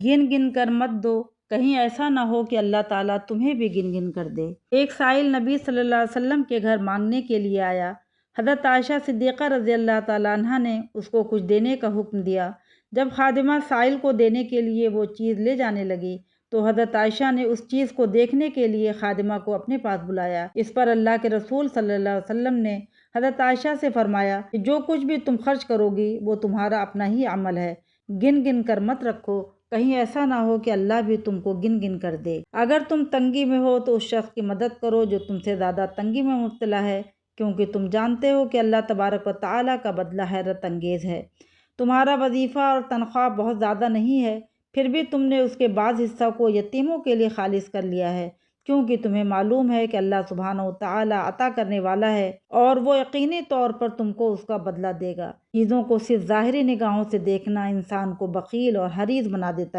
गिन गिन कर मत दो, कहीं ऐसा ना हो कि अल्लाह ताला तुम्हें भी गिन गिन कर दे। एक साइल नबी सल्लल्लाहु अलैहि वसल्लम के घर मांगने के लिए आया। हज़रत आयशा सिद्दीक़ा रज़ी अल्लाह ताला अन्हा ने उसको कुछ देने का हुक्म दिया। जब खादिमा साइल को देने के लिए वो चीज़ ले जाने लगी तो हज़रत आयशा ने उस चीज़ को देखने के लिए खादिमा को अपने पास बुलाया। इस पर अल्लाह के रसूल सल्लल्लाहु अलैहि वसल्लम ने हज़रत आयशा से फरमाया कि जो कुछ भी तुम खर्च करोगी वो तुम्हारा अपना ही अमल है, गिन गिन कर मत रखो, कहीं ऐसा ना हो कि अल्लाह भी तुमको गिन गिन कर दे। अगर तुम तंगी में हो तो उस शख्स की मदद करो जो तुमसे ज़्यादा तंगी में मुब्तला है, क्योंकि तुम जानते हो कि अल्लाह तबारक व तआला का बदला हैरत अंगेज़ है। तुम्हारा वजीफ़ा और तनख्वाह बहुत ज़्यादा नहीं है, फिर भी तुमने उसके बाज़ हिस्सा को यतीमों के लिए खालिस कर लिया है, क्योंकि तुम्हें मालूम है कि अल्लाह सुब्हानहू व तआला अता करने वाला है और वो यकीनी तौर पर तुमको उसका बदला देगा। चीज़ों को सिर्फ ज़ाहिरी निगाहों से देखना इंसान को बख़ील और हरीस बना देता है।